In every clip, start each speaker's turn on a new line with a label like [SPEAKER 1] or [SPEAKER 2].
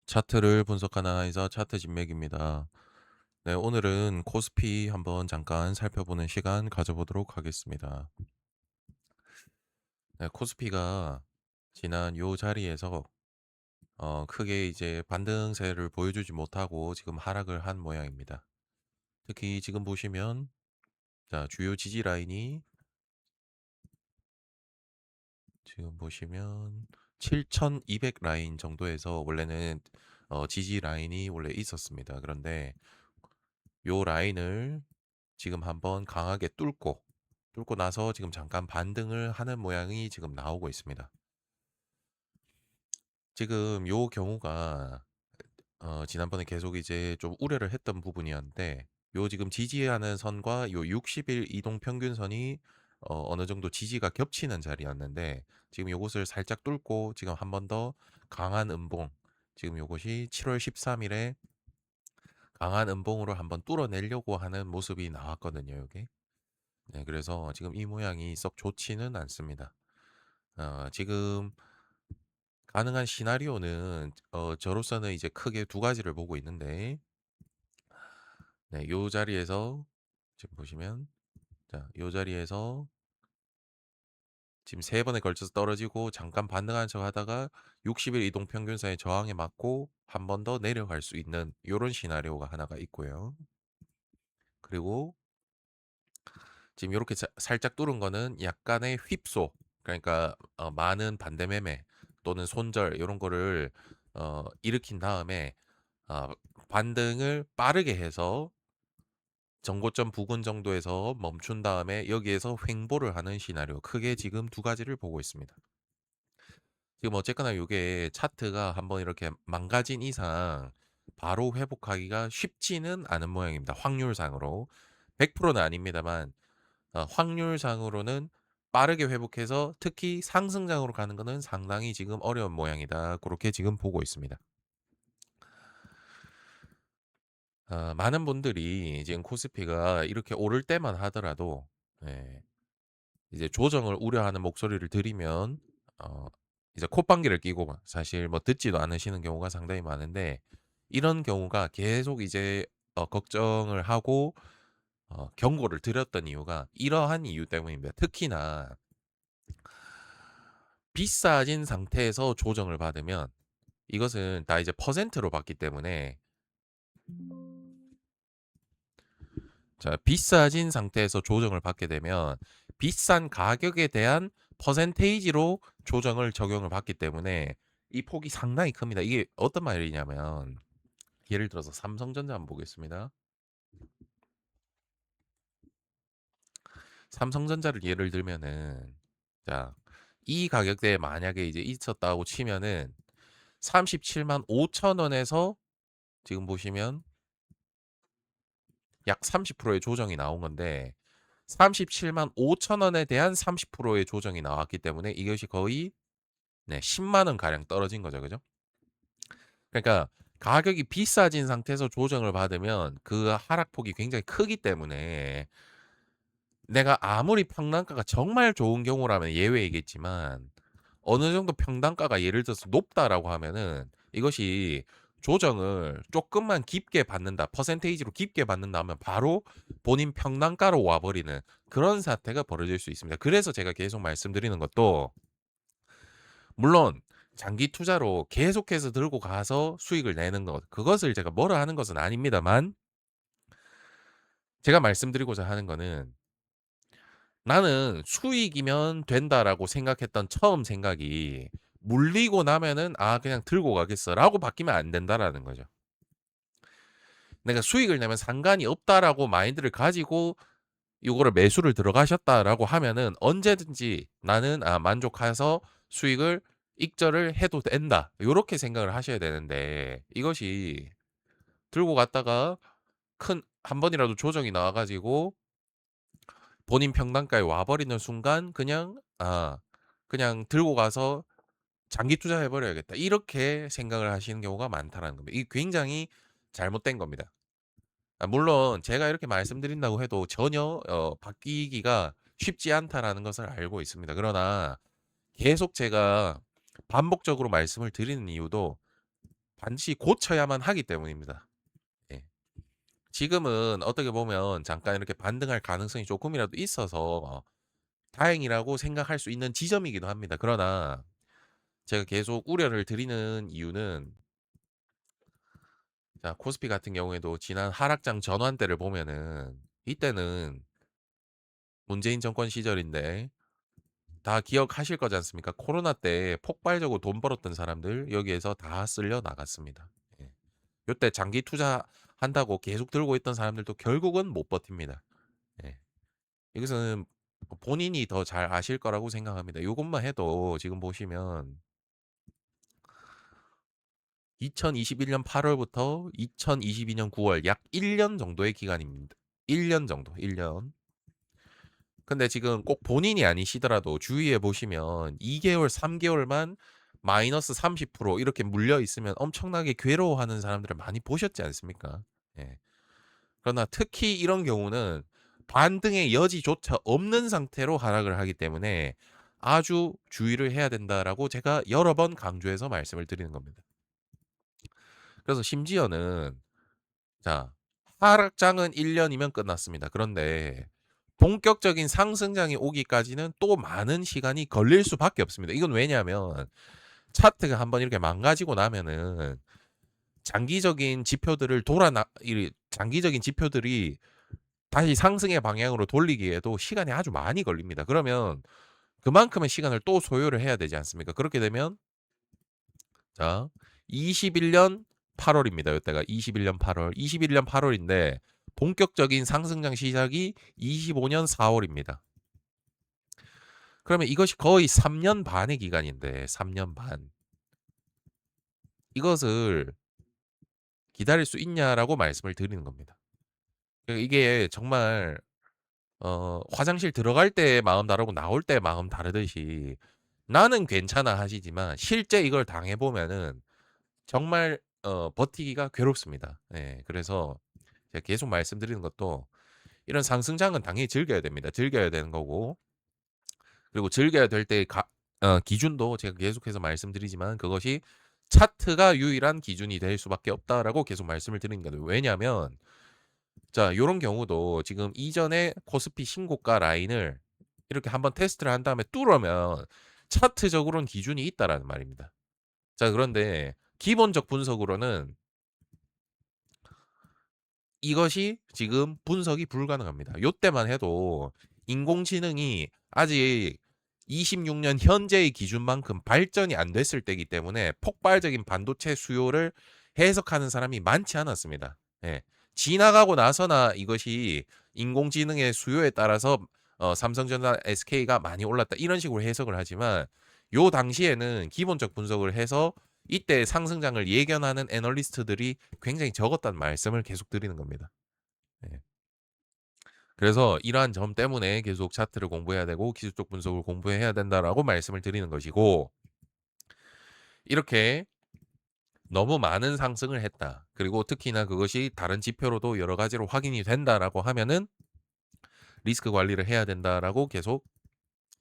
[SPEAKER 1] 차트를 분석하는 한의사 차트 진맥입니다. 네, 오늘은 코스피 한번 잠깐 살펴보는 시간 가져보도록 하겠습니다. 네, 코스피가 지난 요 자리에서 크게 이제 반등세를 보여주지 못하고 지금 하락을 한 모양입니다. 특히 지금 보시면 자, 주요 지지 라인이 지금 보시면 7,200 라인 정도에서 원래는 지지 라인이 원래 있었습니다. 그런데 요 라인을 지금 한번 강하게 뚫고 나서 지금 잠깐 반등을 하는 모양이 지금 나오고 있습니다. 지금 요 경우가 지난번에 계속 이제 좀 우려를 했던 부분이었는데 요 지금 지지하는 선과 요 60일 이동 평균선이 어느 정도 지지가 겹치는 자리였는데 지금 요것을 살짝 뚫고 지금 한 번 더 강한 음봉 지금 요것이 7월 13일에 강한 음봉으로 한번 뚫어내려고 하는 모습이 나왔거든요, 요게. 네, 그래서 지금 이 모양이 썩 좋지는 않습니다. 지금 가능한 시나리오는 저로서는 이제 크게 두 가지를 보고 있는데, 네, 요 자리에서 지금 보시면, 자, 요 자리에서 지금 세 번에 걸쳐서 떨어지고 잠깐 반등하는 척 하다가 60일 이동 평균선의 저항에 맞고 한 번 더 내려갈 수 있는 요런 시나리오가 하나가 있고요. 그리고 지금 요렇게 살짝 뚫은 거는 약간의 휩소, 그러니까 많은 반대 매매 또는 손절 요런 거를 일으킨 다음에 어 반등을 빠르게 해서 정고점 부근 정도에서 멈춘 다음에 여기에서 횡보를 하는 시나리오, 크게 지금 두 가지를 보고 있습니다. 지금 어쨌거나 요게 차트가 한번 이렇게 망가진 이상 바로 회복하기가 쉽지는 않은 모양입니다. 확률상으로 100%는 아닙니다만 확률상으로는 빠르게 회복해서 특히 상승장으로 가는 거는 상당히 지금 어려운 모양이다. 그렇게 지금 보고 있습니다. 많은 분들이 지금 코스피가 이렇게 오를 때만 하더라도 예, 이제 조정을 우려하는 목소리를 들이면 어, 이제 콧방귀를 끼고 사실 뭐 듣지도 않으시는 경우가 상당히 많은데, 이런 경우가 계속 이제 걱정을 하고 경고를 드렸던 이유가 이러한 이유 때문입니다. 특히나 비싸진 상태에서 조정을 받으면 이것은 다 이제 퍼센트로 받기 때문에, 자, 비싸진 상태에서 조정을 받게 되면 비싼 가격에 대한 퍼센테이지로 조정을 적용을 받기 때문에 이 폭이 상당히 큽니다. 이게 어떤 말이냐면 예를 들어서 삼성전자 한번 보겠습니다. 삼성전자를 예를 들면은 자, 이 가격대에 만약에 이제 있었다고 치면은 37만 5천 원에서 지금 보시면 약 30%의 조정이 나온 건데 37만 5천 원에 대한 30%의 조정이 나왔기 때문에 이것이 거의 네, 10만 원 가량 떨어진 거죠. 그죠? 그러니까 가격이 비싸진 상태에서 조정을 받으면 그 하락폭이 굉장히 크기 때문에 내가 아무리 평단가가 정말 좋은 경우라면 예외이겠지만 어느 정도 평단가가 예를 들어서 높다라고 하면은 이것이 조정을 조금만 깊게 받는다, 퍼센테이지로 깊게 받는다 하면 바로 본인 평단가로 와버리는 그런 사태가 벌어질 수 있습니다. 그래서 제가 계속 말씀드리는 것도, 물론 장기 투자로 계속해서 들고 가서 수익을 내는 것, 그것을 제가 뭐라 하는 것은 아닙니다만, 제가 말씀드리고자 하는 거는 나는 수익이면 된다라고 생각했던 처음 생각이 물리고 나면은 '아 그냥 들고 가겠어.'라고 바뀌면 안 된다라는 거죠. 내가 '수익을 내면 상관이 없다.'라고 마인드를 가지고 요거를 매수를 들어가셨다라고 하면은 언제든지 나는 만족해서 수익을 익절을 해도 된다. 요렇게 생각을 하셔야 되는데, 이것이 들고 갔다가 큰 한 번이라도 조정이 나와 가지고 본인 평단가에 와 버리는 순간 그냥 들고 가서 '장기 투자해 버려야겠다.' 이렇게 생각을 하시는 경우가 많다라는 겁니다. 이게 굉장히 잘못된 겁니다. 물론 제가 이렇게 말씀드린다고 해도 전혀 바뀌기가 쉽지 않다라는 것을 알고 있습니다. 그러나 계속 제가 반복적으로 말씀을 드리는 이유도 반드시 고쳐야만 하기 때문입니다. 예. 지금은 어떻게 보면 잠깐 이렇게 반등할 가능성이 조금이라도 있어서 다행이라고 생각할 수 있는 지점이기도 합니다. 그러나 제가 계속 우려를 드리는 이유는, 자, 코스피 같은 경우에도 지난 하락장 전환 때를 보면은 이때는 문재인 정권 시절인데 다 기억하실 거지 않습니까? 코로나 때 폭발적으로 돈 벌었던 사람들 여기에서 다 쓸려 나갔습니다. 예. 요때 장기 투자한다고 계속 들고 있던 사람들도 결국은 못 버팁니다. 예. 이것은 본인이 더 잘 아실 거라고 생각합니다. 요것만 해도 지금 보시면 2021년 8월부터 2022년 9월 약 1년 정도의 기간입니다. 1년 정도, 1년. 근데 지금 꼭 본인이 아니시더라도 주위에 보시면 2개월, 3개월만 마이너스 30% 이렇게 물려 있으면 엄청나게 괴로워하는 사람들을 많이 보셨지 않습니까? 예. 그러나 특히 이런 경우는 반등의 여지조차 없는 상태로 하락을 하기 때문에 아주 주의를 해야 된다라고 제가 여러 번 강조해서 말씀을 드리는 겁니다. 그래서 심지어는, 자, 하락장은 1년이면 끝났습니다. 그런데 본격적인 상승장이 오기까지는 또 많은 시간이 걸릴 수밖에 없습니다. 이건 왜냐하면 차트가 한번 이렇게 망가지고 나면은 장기적인 지표들을 장기적인 지표들이 다시 상승의 방향으로 돌리기에도 시간이 아주 많이 걸립니다. 그러면 그만큼의 시간을 또 소요를 해야 되지 않습니까? 그렇게 되면, 자, 21년 8월입니다. 이때가 21년 8월. 21년 8월인데 본격적인 상승장 시작이 25년 4월입니다. 그러면 이것이 거의 3년 반의 기간인데 3년 반. 이것을 기다릴 수 있냐라고 말씀을 드리는 겁니다. 이게 정말 화장실 들어갈 때 마음 다르고 나올 때 마음 다르듯이 나는 괜찮아 하시지만 실제 이걸 당해 보면은 정말 버티기가 괴롭습니다. 예. 그래서 제가 계속 말씀드리는 것도 이런 상승장은 당연히 즐겨야 됩니다. 즐겨야 되는 거고, 그리고 즐겨야 될 때 기준도 제가 계속해서 말씀드리지만 그것이 차트가 유일한 기준이 될 수밖에 없다라고 계속 말씀을 드리는 거예요. 왜냐하면, 자, 요런 경우도 지금 이전에 코스피 신고가 라인을 이렇게 한번 테스트를 한 다음에 뚫으면 차트적으로는 기준이 있다라는 말입니다. 자, 그런데 기본적 분석으로는 이것이 지금 분석이 불가능합니다. 요때만 해도 인공지능이 아직 26년 현재의 기준만큼 발전이 안 됐을 때이기 때문에 폭발적인 반도체 수요를 해석하는 사람이 많지 않았습니다. 예. 지나가고 나서나 이것이 인공지능의 수요에 따라서 삼성전자, SK가 많이 올랐다 이런 식으로 해석을 하지만, 요 당시에는 기본적 분석을 해서 이때 상승장을 예견하는 애널리스트들이 굉장히 적었다는 말씀을 계속 드리는 겁니다. 예. 그래서 이러한 점 때문에 계속 차트를 공부해야 되고 기술적 분석을 공부해야 된다라고 말씀을 드리는 것이고, 이렇게 너무 많은 상승을 했다, 그리고 특히나 그것이 다른 지표로도 여러 가지로 확인이 된다라고 하면은 리스크 관리를 해야 된다라고 계속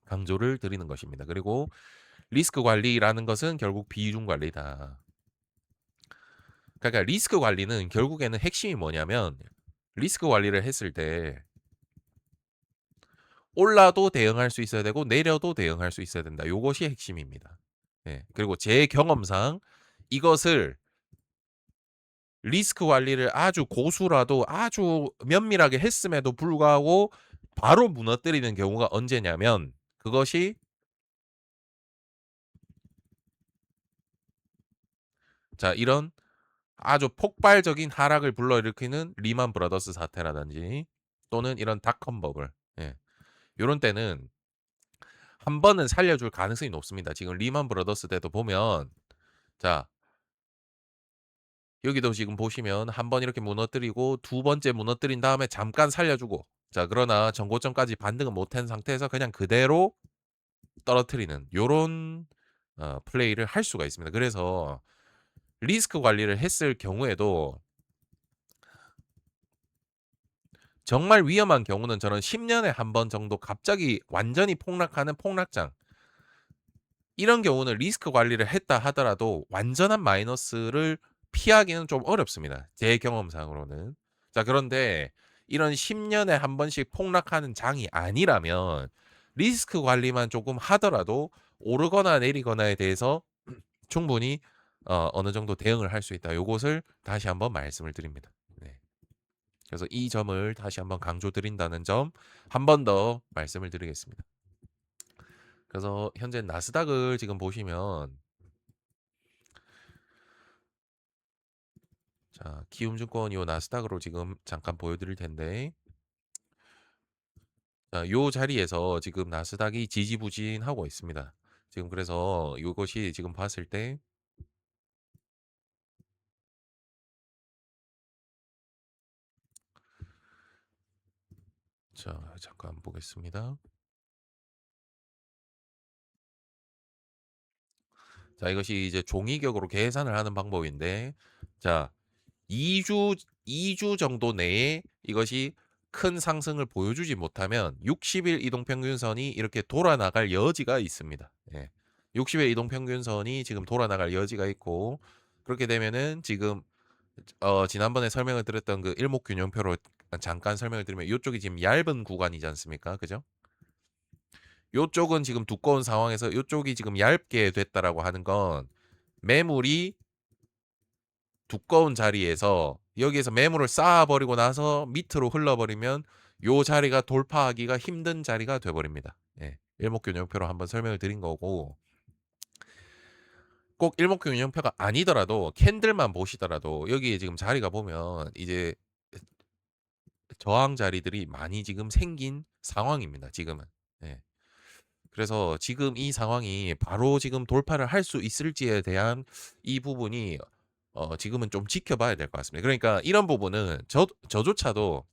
[SPEAKER 1] 강조를 드리는 것입니다. 그리고 리스크 관리라는 것은 결국 비중 관리다. 그러니까 리스크 관리는 결국에는 핵심이 뭐냐면, 리스크 관리를 했을 때 올라도 대응할 수 있어야 되고 내려도 대응할 수 있어야 된다. 요것이 핵심입니다. 예. 그리고 제 경험상 이것을 리스크 관리를 아주 고수라도 아주 면밀하게 했음에도 불구하고 바로 무너뜨리는 경우가 언제냐면, 그것이, 자, 이런 아주 폭발적인 하락을 불러일으키는 리만 브라더스 사태라든지 또는 이런 닷컴 버블. 예. 요런 때는 한 번은 살려줄 가능성이 높습니다. 지금 리만 브라더스 때도 보면, 자, 여기도 지금 보시면 한 번 이렇게 무너뜨리고 두 번째 무너뜨린 다음에 잠깐 살려주고, 자, 그러나 전고점까지 반등은 못한 상태에서 그냥 그대로 떨어뜨리는 요런 플레이를 할 수가 있습니다. 그래서 리스크 관리를 했을 경우에도 정말 위험한 경우는 저는 10년에 한 번 정도 갑자기 완전히 폭락하는 폭락장, 이런 경우는 리스크 관리를 했다 하더라도 완전한 마이너스를 피하기는 좀 어렵습니다, 제 경험상으로는. 자, 그런데 이런 10 년에 한 번씩 폭락하는 장이 아니라면 리스크 관리만 조금 하더라도 오르거나 내리거나에 대해서 충분히 어느 정도 대응을 할 수 있다. 요것을 다시 한번 말씀을 드립니다. 네. 그래서 이 점을 다시 한번 강조드린다는 점 한 번 더 말씀을 드리겠습니다. 그래서 현재 나스닥을 지금 보시면, 자, 키움증권 요 나스닥으로 지금 잠깐 보여드릴 텐데, 자, 요 자리에서 지금 나스닥이 지지부진하고 있습니다. 지금 그래서 요것이 지금 봤을 때, 자, 잠깐 보겠습니다. 자, 이것이 이제 종이격으로 계산을 하는 방법인데, 자, 2주 2주 정도 내에 이것이 큰 상승을 보여주지 못하면 60일 이동평균선이 이렇게 돌아나갈 여지가 있습니다. 예. 60일 이동평균선이 지금 돌아나갈 여지가 있고, 그렇게 되면은 지금 지난번에 설명을 드렸던 그 일목균형표로 잠깐 설명을 드리면, 요쪽이 지금 얇은 구간이지 않습니까? 그죠? 요쪽은 지금 두꺼운 상황에서 요쪽이 지금 얇게 됐다라고 하는 건, 매물이 두꺼운 자리에서 여기에서 매물을 쌓아버리고 나서 밑으로 흘러버리면 요 자리가 돌파하기가 힘든 자리가 돼버립니다. 예. 일목균형표로 한번 설명을 드린 거고, 꼭 일목균형표가 아니더라도 캔들만 보시더라도 여기에 지금 자리가 보면 이제 저항 자리들이 많이 지금 생긴 상황입니다, 지금은. 예. 그래서 지금 이 상황이 바로 지금 돌파를 할 수 있을지에 대한 이 부분이 지금은 좀 지켜봐야 될 것 같습니다. 그러니까 이런 부분은 저조차도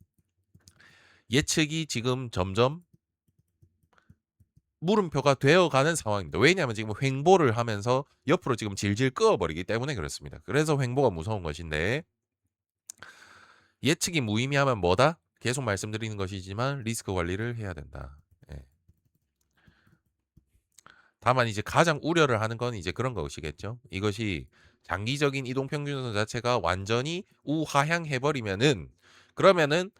[SPEAKER 1] 예측이 지금 점점 물음표가 되어가는 상황입니다. 왜냐하면 지금 횡보를 하면서 옆으로 지금 질질 끌어버리기 때문에 그렇습니다. 그래서 횡보가 무서운 것인데, 예측이 무의미하면 뭐다? 계속 말씀드리는 것이지만 리스크 관리를 해야 된다. 예. 다만 이제 가장 우려를 하는 건 이제 그런 것이겠죠. 이것이 장기적인 이동 평균선 자체가 완전히 우하향해 버리면은, 그러면은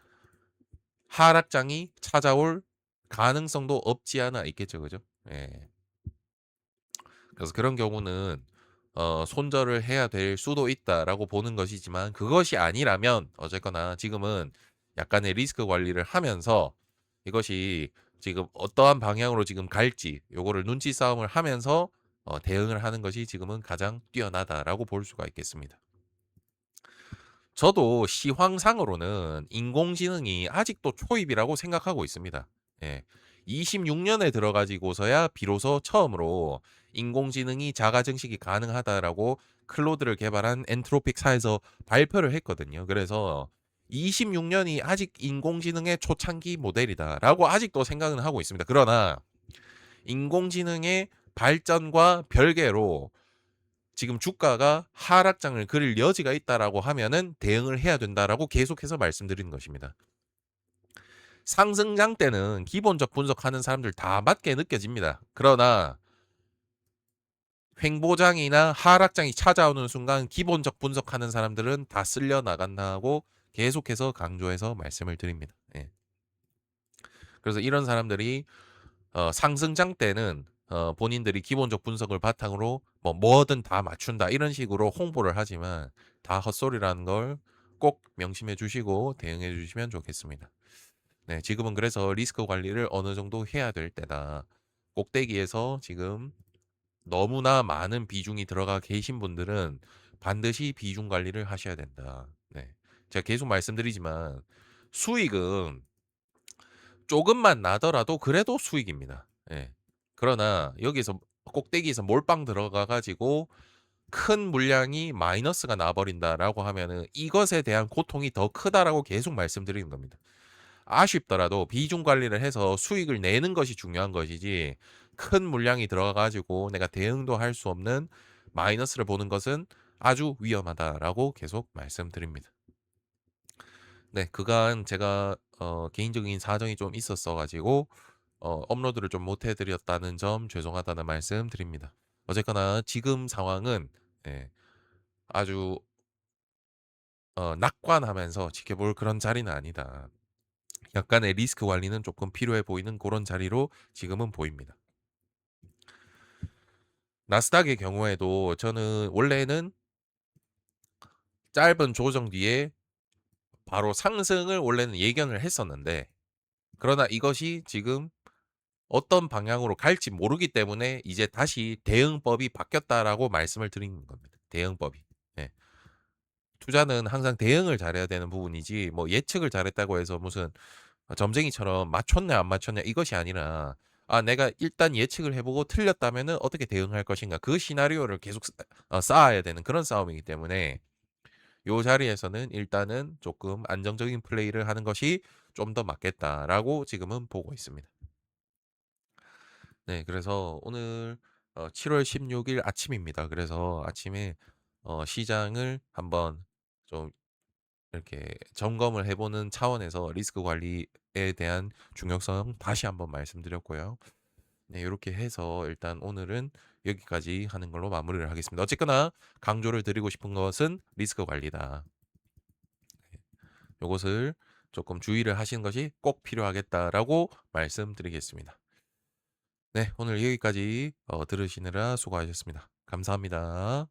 [SPEAKER 1] 하락장이 찾아올 가능성도 없지 않아 있겠죠. 그죠? 예. 그래서 그런 경우는 손절을 해야 될 수도 있다라고 보는 것이지만, 그것이 아니라면 어쨌거나 지금은 약간의 리스크 관리를 하면서 이것이 지금 어떠한 방향으로 지금 갈지 요거를 눈치 싸움을 하면서 대응을 하는 것이 지금은 가장 뛰어나다라고 볼 수가 있겠습니다. 저도 시황상으로는 인공지능이 아직도 초입이라고 생각하고 있습니다. 예. 26년에 들어가지고서야 비로소 처음으로 인공지능이 자가 증식이 가능하다라고 클로드를 개발한 엔트로픽사에서 발표를 했거든요. 그래서 26년이 아직 인공지능의 초창기 모델이다라고 아직도 생각은 하고 있습니다. 그러나 인공지능의 발전과 별개로 지금 주가가 하락장을 그릴 여지가 있다라고 하면은 대응을 해야 된다라고 계속해서 말씀드리는 것입니다. 상승장 때는 기본적 분석하는 사람들 다 맞게 느껴집니다. 그러나 횡보장이나 하락장이 찾아오는 순간 기본적 분석하는 사람들은 다 쓸려 나간다고 계속해서 강조해서 말씀을 드립니다. 예. 그래서 이런 사람들이 상승장 때는 본인들이 기본적 분석을 바탕으로 뭐든 다 맞춘다 이런 식으로 홍보를 하지만 다 헛소리라는 걸 꼭 명심해 주시고 대응해 주시면 좋겠습니다. 네, 지금은 그래서 리스크 관리를 어느 정도 해야 될 때다. 꼭대기에서 지금 너무나 많은 비중이 들어가 계신 분들은 반드시 비중 관리를 하셔야 된다. 네. 제가 계속 말씀드리지만 수익은 조금만 나더라도 그래도 수익입니다. 예. 그러나 여기서 꼭대기에서 몰빵 들어가 가지고 큰 물량이 마이너스가 나 버린다라고 하면은 이것에 대한 고통이 더 크다라고 계속 말씀드리는 겁니다. 아쉽더라도 비중 관리를 해서 수익을 내는 것이 중요한 것이지, 큰 물량이 들어가 가지고 내가 대응도 할 수 없는 마이너스를 보는 것은 아주 위험하다라고 계속 말씀드립니다. 네, 그간 제가 개인적인 사정이 좀 있었어 가지고 업로드를 좀 못 해 드렸다는 점 죄송하다는 말씀 드립니다. 어쨌거나 지금 상황은 예, 아주 낙관하면서 지켜볼 그런 자리는 아니다. 약간의 리스크 관리는 조금 필요해 보이는 그런 자리로 지금은 보입니다. 나스닥의 경우에도 저는 원래는 짧은 조정 뒤에 바로 상승을 원래는 예견을 했었는데, 그러나 이것이 지금 어떤 방향으로 갈지 모르기 때문에 이제 다시 "대응법이 바뀌었다."라고 말씀을 드리는 겁니다. 대응법이. 예. 투자는 항상 대응을 잘해야 되는 부분이지 뭐 예측을 잘했다고 해서 무슨 점쟁이처럼 맞췄냐 안 맞췄냐 이것이 아니라, 내가 일단 예측을 해 보고 틀렸다면은 어떻게 대응할 것인가, 그 시나리오를 계속 쌓아야 되는 그런 싸움이기 때문에 요 자리에서는 일단은 조금 '안정적인 플레이를 하는 것이 좀 더 맞겠다.'라고 지금은 보고 있습니다. 네. 그래서 오늘 7월 16일 아침입니다. 그래서 아침에 시장을 한번 좀 이렇게 점검을 해 보는 차원에서 리스크 관리에 대한 중요성 다시 한번 말씀드렸고요. 네, 요렇게 해서 일단 오늘은 여기까지 하는 걸로 마무리를 하겠습니다. 어쨌거나 강조를 드리고 싶은 것은 리스크 관리다. 요것을 조금 주의를 하시는 것이 꼭 필요하겠다라고 말씀드리겠습니다. 네, 오늘 여기까지 들으시느라 수고하셨습니다. 감사합니다.